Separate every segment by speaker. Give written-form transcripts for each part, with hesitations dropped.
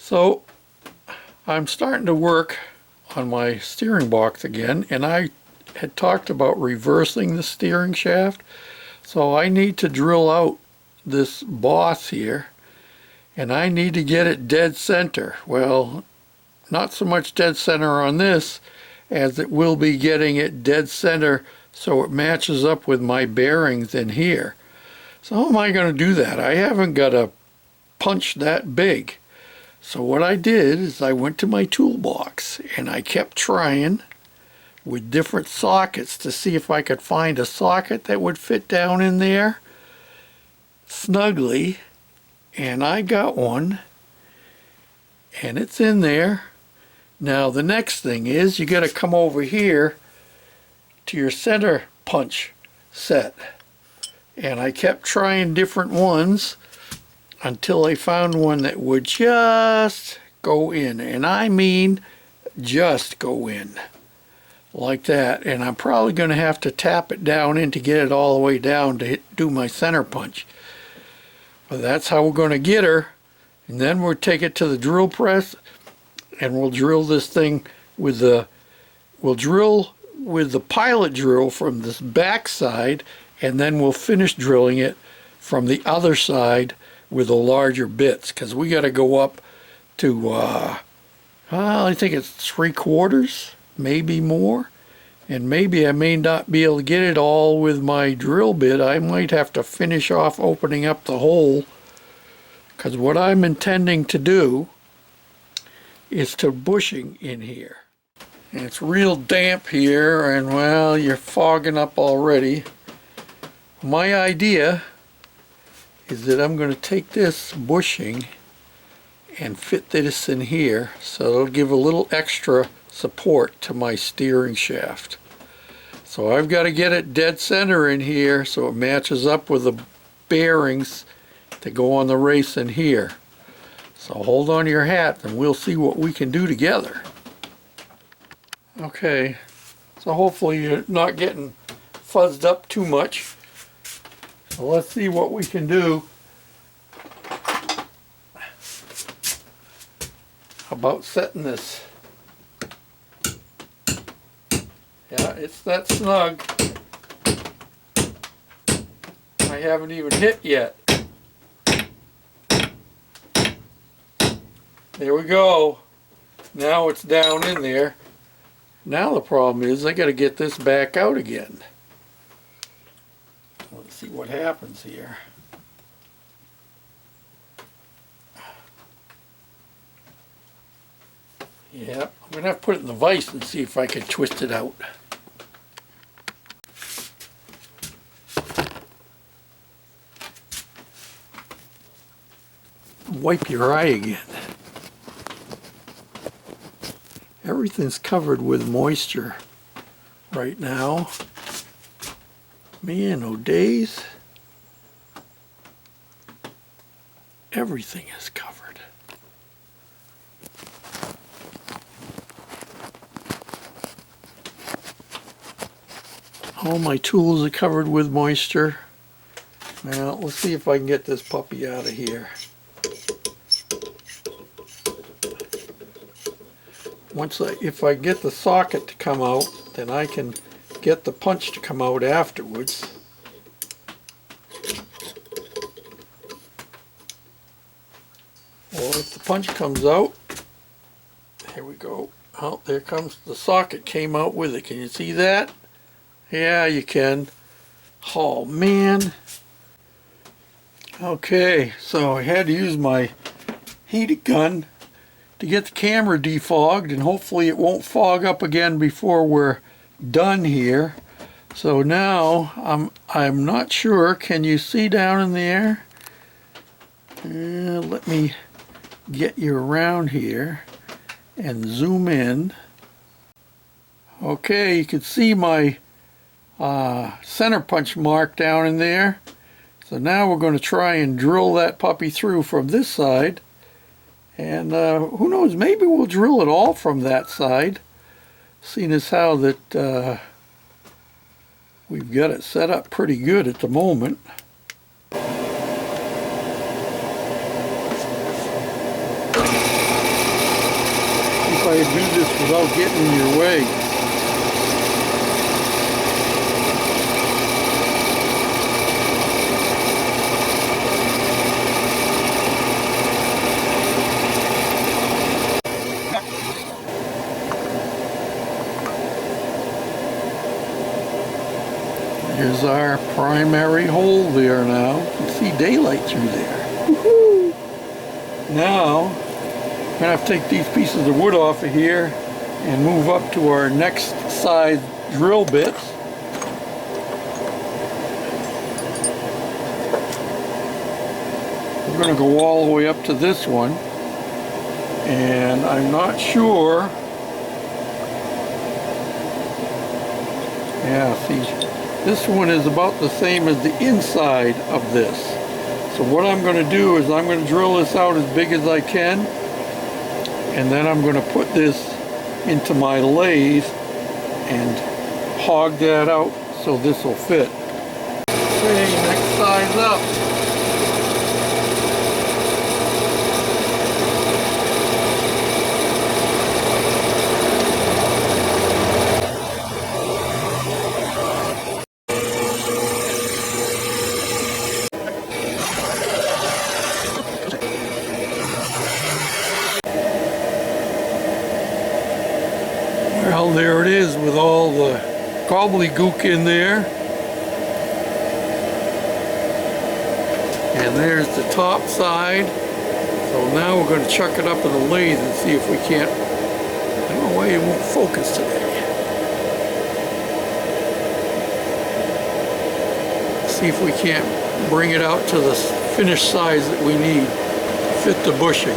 Speaker 1: So I'm starting to work on my steering box again, and I had talked about reversing the steering shaft. So I need to drill out this boss here, and I need to get it dead center. Well, not so much dead center on this as it will be getting it dead center so it matches up with my bearings in here. So how am I going to do that? I haven't got a punch that big. So what I did is I went to my toolbox and I kept trying with different sockets to see if I could find a socket that would fit down in there snugly, and I got one, and it's in there. Now the next thing is you got to come over here to your center punch set, and I kept trying different ones until I found one that would just go in, and I mean just go in like that. And I'm probably going to have to tap it down in to get it all the way down to do my center punch. But that's how we're going to get her, and then we'll take it to the drill press and we'll drill this thing with the pilot drill from this back side, and then we'll finish drilling it from the other side with the larger bits, because we got to go up to I think it's 3/4, maybe more, and maybe I may not be able to get it all with my drill bit. I might have to finish off opening up the hole, because what I'm intending to do is to bushing in here. And it's real damp here, and well, you're fogging up already. My idea is that I'm going to take this bushing and fit this in here, so it'll give a little extra support to my steering shaft. So I've got to get it dead center in here so it matches up with the bearings that go on the race in here. So hold on to your hat and we'll see what we can do together. Okay, so hopefully you're not getting fuzzed up too much. So let's see what we can do. How about setting this? Yeah, it's that snug. I haven't even hit yet. There we go. Now it's down in there. Now the problem is I got to get this back out again. Let's see what happens here. Yeah, I'm going to have to put it in the vise and see if I can twist it out. Wipe your eye again. Everything's covered with moisture right now. Man, oh days. Everything is covered. All my tools are covered with moisture. Now, let's see if I can get this puppy out of here. If I get the socket to come out, then I can get the punch to come out afterwards. Well, if the punch comes out, here we go. Oh, there comes the socket, came out with it. Can you see that? Yeah, you can. Oh man. Okay, so I had to use my heat gun to get the camera defogged, and hopefully it won't fog up again before we're done here. So now I'm not sure. Can you see down in there? Let me get you around here and zoom in. Okay, you can see my center punch mark down in there. So now we're going to try and drill that puppy through from this side. And who knows, maybe we'll drill it all from that side, seeing as how that we've got it set up pretty good at the moment. do this without getting in your way. Here's our primary hole there now. You can see daylight through there. Woohoo! Now, I'm going to have to take these pieces of wood off of here and move up to our next size drill bits. We're going to go all the way up to this one. And I'm not sure. Yeah, see. This one is about the same as the inside of this. So what I'm going to do is I'm going to drill this out as big as I can, and then I'm going to put this into my lathe and hog that out so this will fit. Okay, next size up. Well, there it is with all the gobbledygook in there. And there's the top side. So now we're going to chuck it up in the lathe and see if we can't. I don't know why it won't focus today. See if we can't bring it out to the finished size that we need to fit the bushing.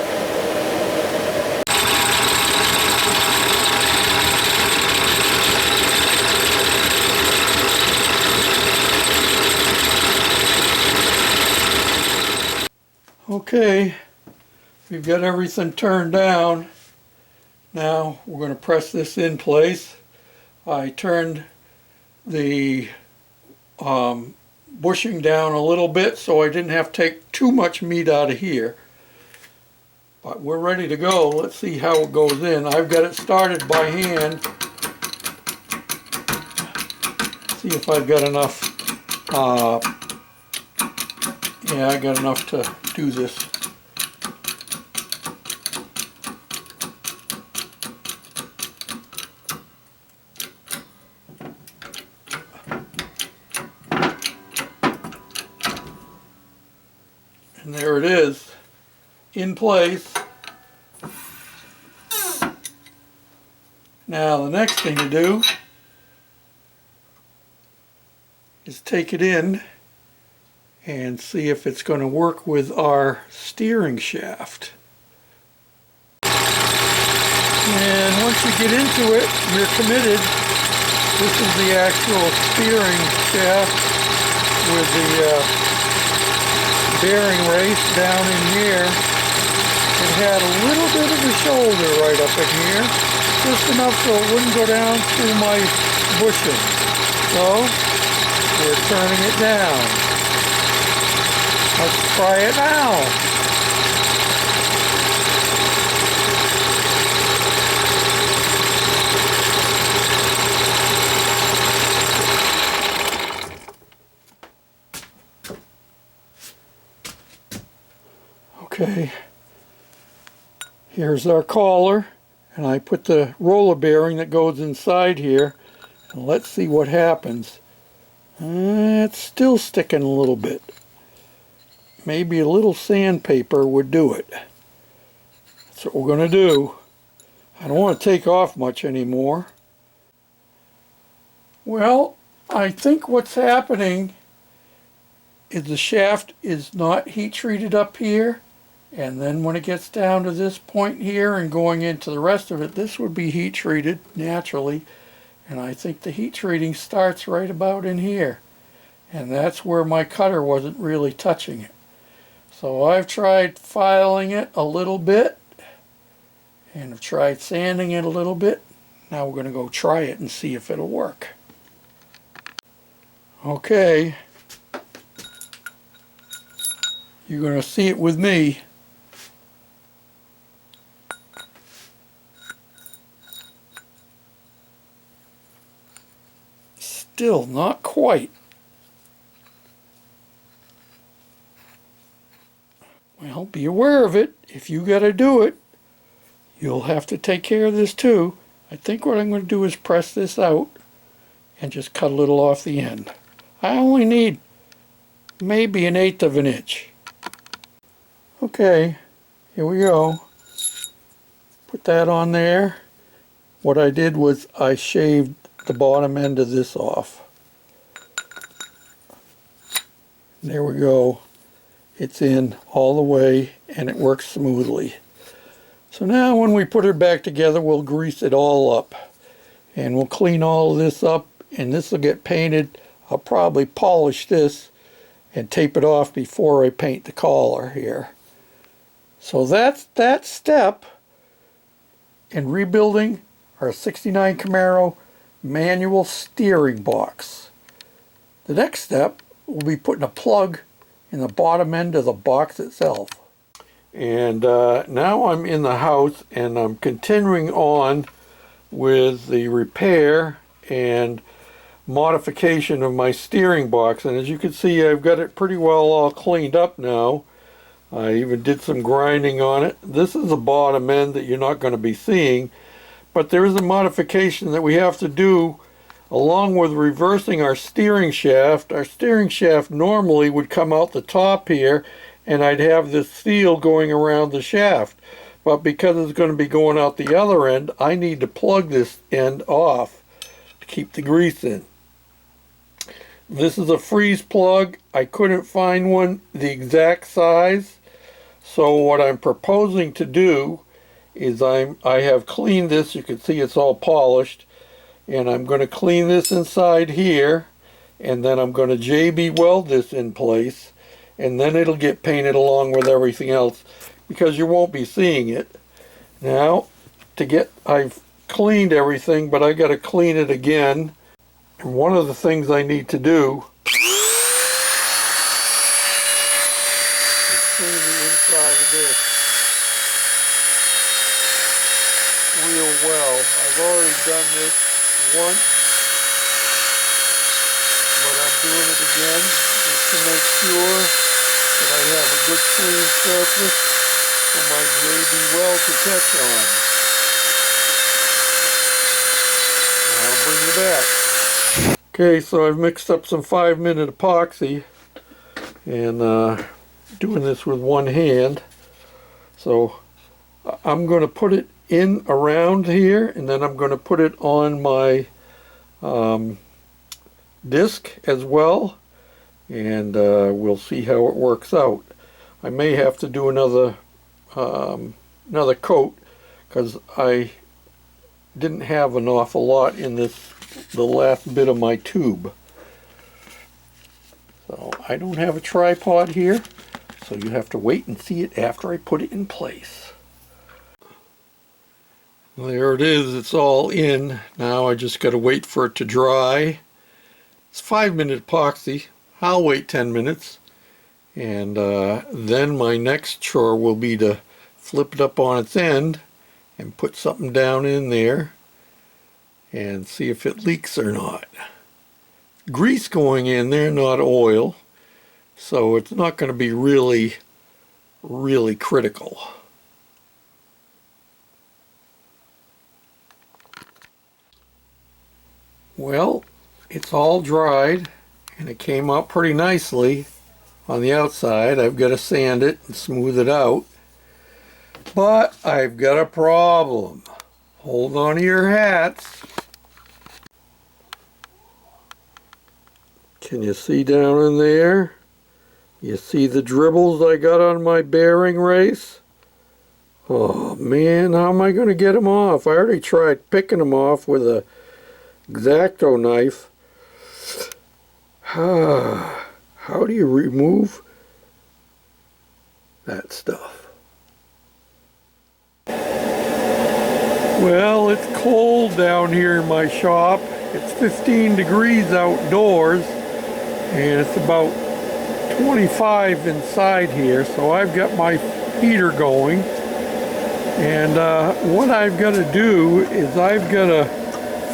Speaker 1: Okay, we've got everything turned down. Now we're going to press this in place. I turned the bushing down a little bit so I didn't have to take too much meat out of here. But we're ready to go. Let's see how it goes in. I've got it started by hand. See if I've got enough. Yeah, I got enough to do this. And there it is, in place. Now the next thing to do is take it in and see if it's going to work with our steering shaft. And once you get into it, you're committed. This is the actual steering shaft with the bearing race down in here. It had a little bit of a shoulder right up in here, just enough so it wouldn't go down through my bushing. So we're turning it down. Let's try it now. Okay, here's our collar, and I put the roller bearing that goes inside here, and let's see what happens. It's still sticking a little bit. Maybe a little sandpaper would do it. That's what we're going to do. I don't want to take off much anymore. Well, I think what's happening is the shaft is not heat treated up here, and then when it gets down to this point here and going into the rest of it, this would be heat treated naturally, and I think the heat treating starts right about in here, and that's where my cutter wasn't really touching it. So I've tried filing it a little bit, and I've tried sanding it a little bit. Now we're going to go try it and see if it'll work. Okay, you're going to see it with me. still not quite. Well, be aware of it. If you got to do it, you'll have to take care of this too. I think what I'm going to do is press this out and just cut a little off the end. I only need maybe 1/8 of an inch. Okay, here we go. Put that on there. What I did was I shaved the bottom end of this off. There we go. It's in all the way and it works smoothly. So now when we put it back together, we'll grease it all up and we'll clean all of this up, and this will get painted. I'll probably polish this and tape it off before I paint the collar here. So that's that step in rebuilding our '69 Camaro manual steering box. The next step will be putting a plug in the bottom end of the box itself. And now I'm in the house and I'm continuing on with the repair and modification of my steering box. And as you can see, I've got it pretty well all cleaned up now. I even did some grinding on it. This is the bottom end that you're not going to be seeing, but there is a modification that we have to do along with reversing our steering shaft. Our steering shaft normally would come out the top here and I'd have this seal going around the shaft. But because it's going to be going out the other end, I need to plug this end off to keep the grease in. This is a freeze plug. I couldn't find one the exact size. So what I'm proposing to do is I have cleaned this. You can see it's all polished. And I'm going to clean this inside here, and then I'm going to JB weld this in place, and then it'll get painted along with everything else because you won't be seeing it. Now, I've cleaned everything, but I got to clean it again. And one of the things I need to do is clean the inside of this real well. I've already done this once, but I'm doing it again just to make sure that I have a good clean surface for my JB weld to catch on. I'll bring you back. Okay, so I've mixed up some 5-minute epoxy and doing this with one hand. So I'm going to put it in around here, and then I'm going to put it on my disc as well, and we'll see how it works out. I may have to do another coat because I didn't have an awful lot in the last bit of my tube. So I don't have a tripod here, so you have to wait and see it after I put it in place. There it is, it's all in. Now I just got to wait for it to dry. It's 5-minute epoxy. I'll wait 10 minutes. And then my next chore will be to flip it up on its end and put something down in there and see if it leaks or not. Grease going in there, not oil. So it's not going to be really, really critical. Well, it's all dried and it came out pretty nicely on the outside. I've got to sand it and smooth it out. But I've got a problem. Hold on to your hats. Can you see down in there? You see the dribbles I got on my bearing race? Oh man, how am I going to get them off? I already tried picking them off with a X-Acto knife. How do you remove that stuff? Well, it's cold down here in my shop. It's 15 degrees outdoors and it's about 25 inside here, so I've got my heater going, and what I've got to do is I've got to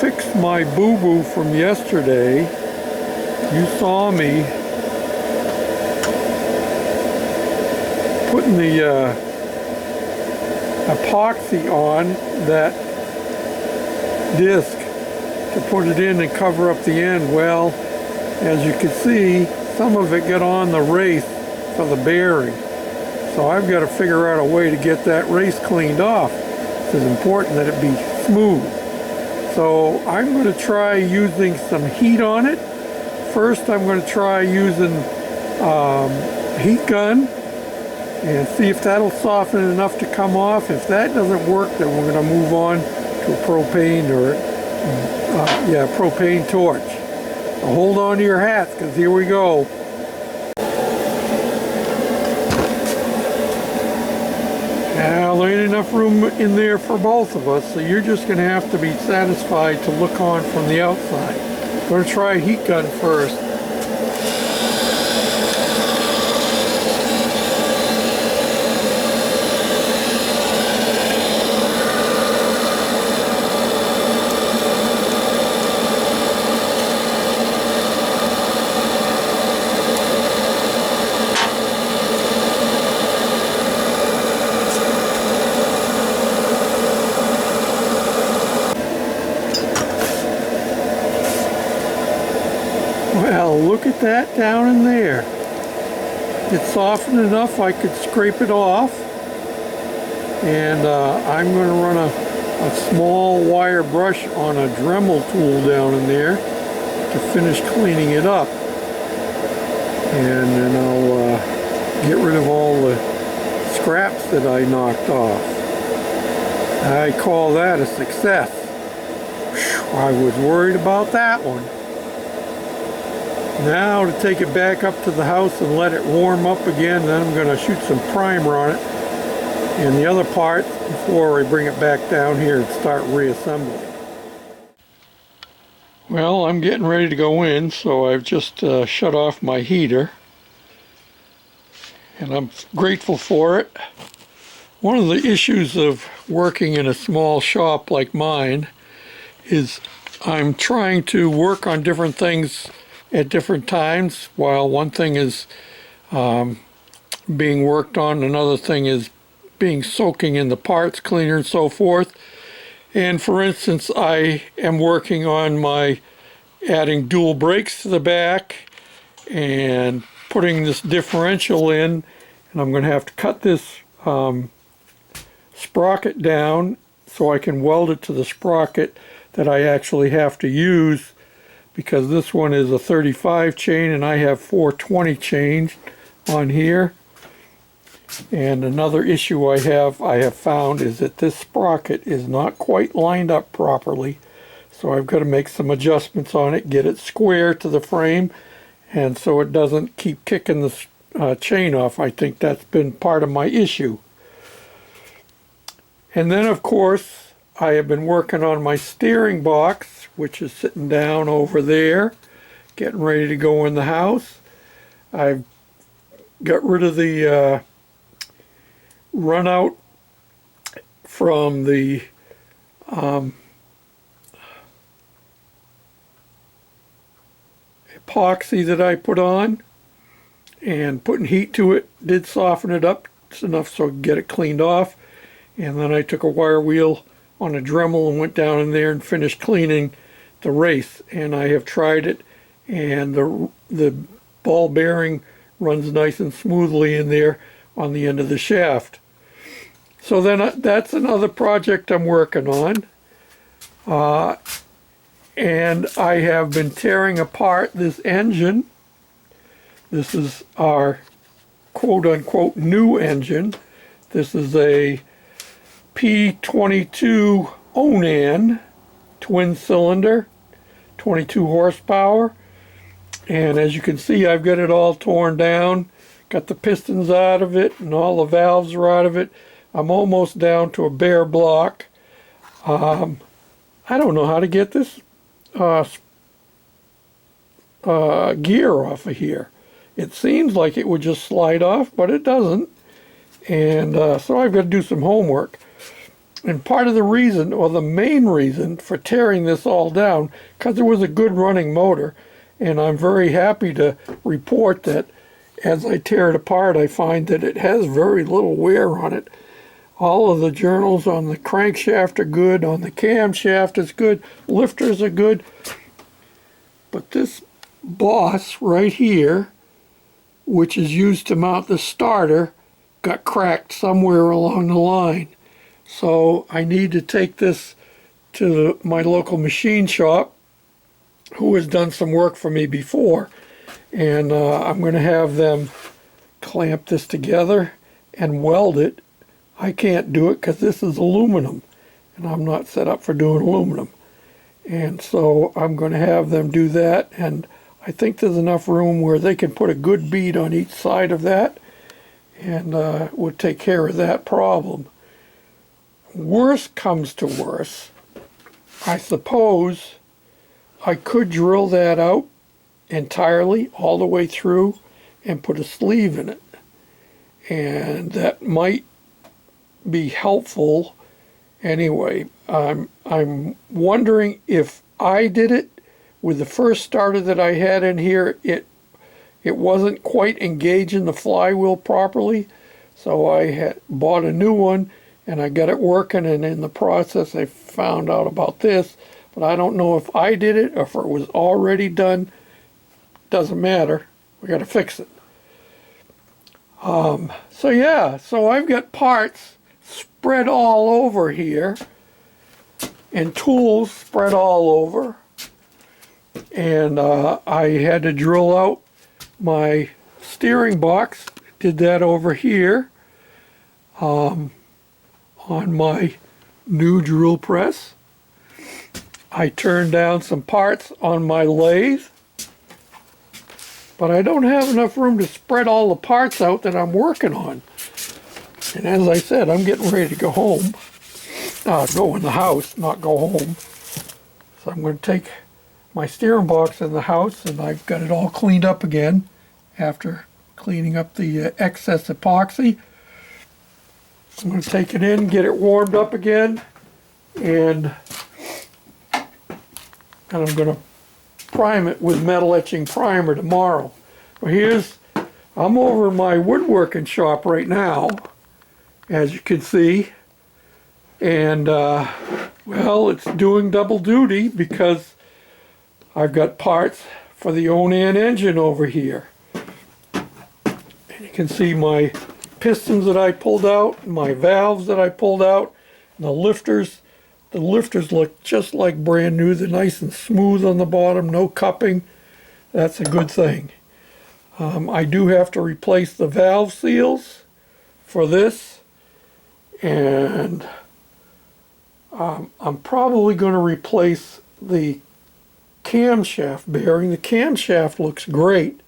Speaker 1: fixed my boo-boo from yesterday. You saw me putting the epoxy on that disc to put it in and cover up the end. Well, as you can see, some of it got on the race for the bearing. So I've got to figure out a way to get that race cleaned off. It's important that it be smooth. So I'm going to try using some heat on it. First, I'm going to try using heat gun and see if that'll soften it enough to come off. If that doesn't work, then we're going to move on to a propane propane torch. So hold on to your hats, because here we go. Now, there ain't enough room in there for both of us, so you're just going to have to be satisfied to look on from the outside. I'm going to try a heat gun first. Well, look at that down in there. It's softened enough I could scrape it off. And I'm going to run a small wire brush on a Dremel tool down in there to finish cleaning it up. And then I'll get rid of all the scraps that I knocked off. I call that a success. Whew, I was worried about that one. Now to take it back up to the house and let it warm up again, then I'm going to shoot some primer on it and the other part before I bring it back down here and start reassembling. Well, I'm getting ready to go in, so I've just shut off my heater, and I'm grateful for it. One of the issues of working in a small shop like mine is I'm trying to work on different things at different times. While one thing is being worked on, another thing is being soaking in the parts cleaner and so forth. And for instance, I am working on my adding dual brakes to the back and putting this differential in, and I'm going to have to cut this sprocket down so I can weld it to the sprocket that I actually have to use, because this one is a 35 chain and I have 420 chains on here. And another issue I have found is that this sprocket is not quite lined up properly, so I've got to make some adjustments on it, get it square to the frame, and so it doesn't keep kicking the chain off. I think that's been part of my issue. And then of course I have been working on my steering box, which is sitting down over there, getting ready to go in the house. I've got rid of the run out from the epoxy that I put on, and putting heat to it did soften it up. It's enough so I could get it cleaned off. And then I took a wire wheel on a Dremel and went down in there and finished cleaning the race. And I have tried it, and the ball bearing runs nice and smoothly in there on the end of the shaft. So then that's another project I'm working on. And I have been tearing apart this engine. This is our quote-unquote new engine. This is a P22 Onan twin cylinder, 22 horsepower. And as you can see, I've got it all torn down. Got the pistons out of it and all the valves are out of it. I'm almost down to a bare block. I don't know how to get this gear off of here. It seems like it would just slide off, but it doesn't. And so I've got to do some homework. And part of the reason, or the main reason for tearing this all down, because it was a good running motor, and I'm very happy to report that as I tear it apart, I find that it has very little wear on it. All of the journals on the crankshaft are good, on the camshaft is good, lifters are good. But this boss right here, which is used to mount the starter, got cracked somewhere along the line. So I need to take this to my local machine shop, who has done some work for me before, and I'm going to have them clamp this together and weld it. I can't do it because this is aluminum, and I'm not set up for doing aluminum. And so I'm going to have them do that, and I think there's enough room where they can put a good bead on each side of that, and we'll take care of that problem. Worst comes to worst, I suppose I could drill that out entirely all the way through and put a sleeve in it, and that might be helpful. Anyway, I'm wondering if I did it with the first starter that I had in here, it wasn't quite engaging the flywheel properly, so I had bought a new one and I got it working, and in the process I found out about this, but I don't know if I did it or if it was already done. Doesn't matter, we got to fix it. So yeah, so I've got parts spread all over here and tools spread all over, and I had to drill out my steering box. Did that over here on my new drill press. I turned down some parts on my lathe, but I don't have enough room to spread all the parts out that I'm working on. And as I said, I'm getting ready to go home. Go in the house, not go home. So I'm going to take my steering box in the house, and I've got it all cleaned up again after cleaning up the excess epoxy. I'm going to take it in, get it warmed up again, and I'm going to prime it with metal etching primer tomorrow. Well, I'm over in my woodworking shop right now, as you can see, and well, it's doing double duty because I've got parts for the Onan engine over here. And you can see my pistons that I pulled out, my valves that I pulled out, and the lifters. The lifters look just like brand new. They're nice and smooth on the bottom, no cupping. That's a good thing. I do have to replace the valve seals for this, and I'm probably going to replace the camshaft bearing. The camshaft looks great,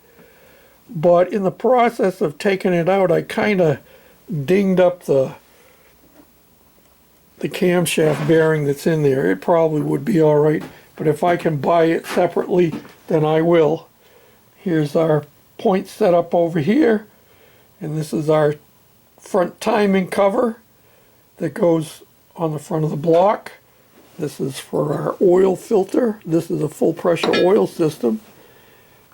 Speaker 1: but in the process of taking it out, I kind of dinged up the camshaft bearing that's in there. It probably would be all right, but if I can buy it separately, then I will. Here's our point set up over here, and this is our front timing cover that goes on the front of the block. This is for our oil filter. This is a full pressure oil system.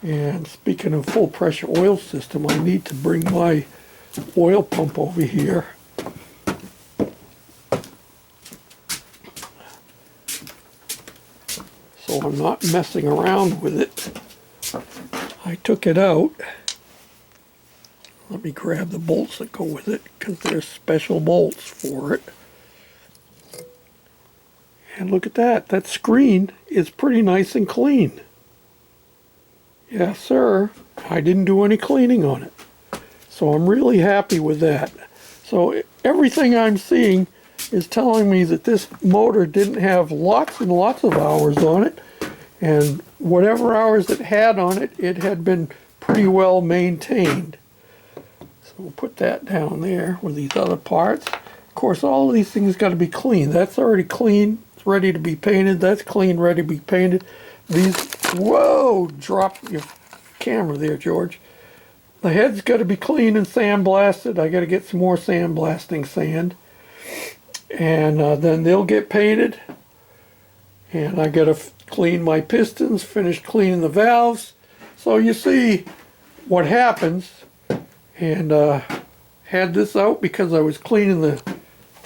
Speaker 1: And speaking of full pressure oil system, I need to bring my oil pump over here. So I'm not messing around with it. I took it out. Let me grab the bolts that go with it, because there's special bolts for it. And look at that. That screen is pretty nice and clean. Yes, sir. I didn't do any cleaning on it. So I'm really happy with that. So everything I'm seeing is telling me that this motor didn't have lots and lots of hours on it. And whatever hours it had on it, it had been pretty well maintained. So we'll put that down there with these other parts. Of course, all of these things got to be clean. That's already clean. It's ready to be painted. That's clean, ready to be painted. These, whoa, drop your camera there, George. The head's got to be clean and sandblasted. I got to get some more sandblasting sand. and then they'll get painted. And I gotta clean my pistons, finish cleaning the valves. So you see what happens. And had this out because I was cleaning the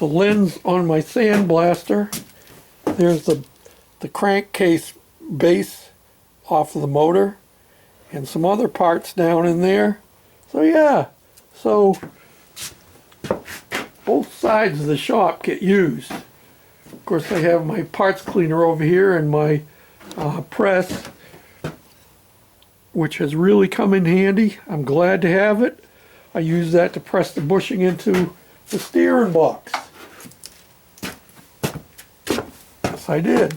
Speaker 1: lens on my sandblaster. There's the crankcase base off of the motor and some other parts down in there. So yeah, so both sides of the shop get used. Of course, I have my parts cleaner over here and my press, which has really come in handy. I'm glad to have it. I use that to press the bushing into the steering box. Yes, I did.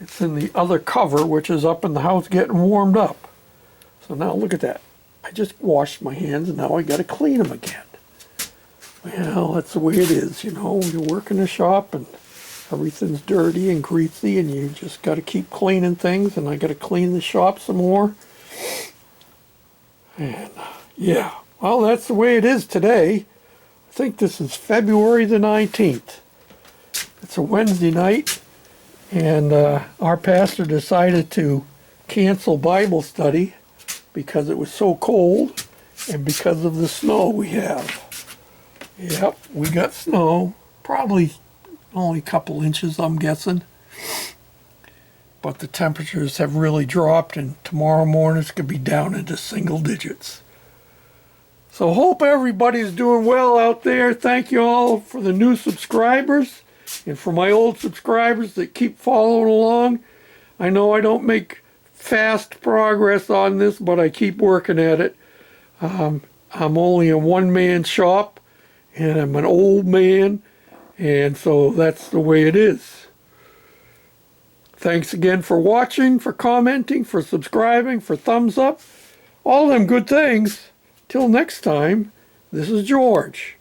Speaker 1: It's in the other cover, which is up in the house getting warmed up. So now look at that. I just washed my hands and now I got to clean them again. Well, that's the way it is, you know. You work in a shop and everything's dirty and greasy and you just got to keep cleaning things, and I got to clean the shop some more. And yeah, well, that's the way it is today. I think this is February the 19th. It's a Wednesday night, and our pastor decided to cancel Bible study because it was so cold and because of the snow we have. Yep, we got snow, probably only a couple inches, I'm guessing. But the temperatures have really dropped, and tomorrow morning it's going to be down into single digits. So hope everybody's doing well out there. Thank you all for the new subscribers, and for my old subscribers that keep following along. I know I don't make fast progress on this, but I keep working at it. I'm only a one-man shop, and I'm an old man, and so that's the way it is. Thanks again for watching, for commenting, for subscribing, for thumbs up, all them good things. Till next time, this is George,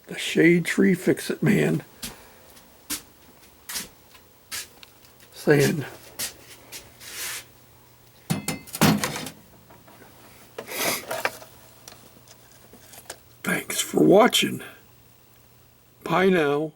Speaker 1: the Shade Tree Fix-It Man, saying, thanks for watching. Bye now.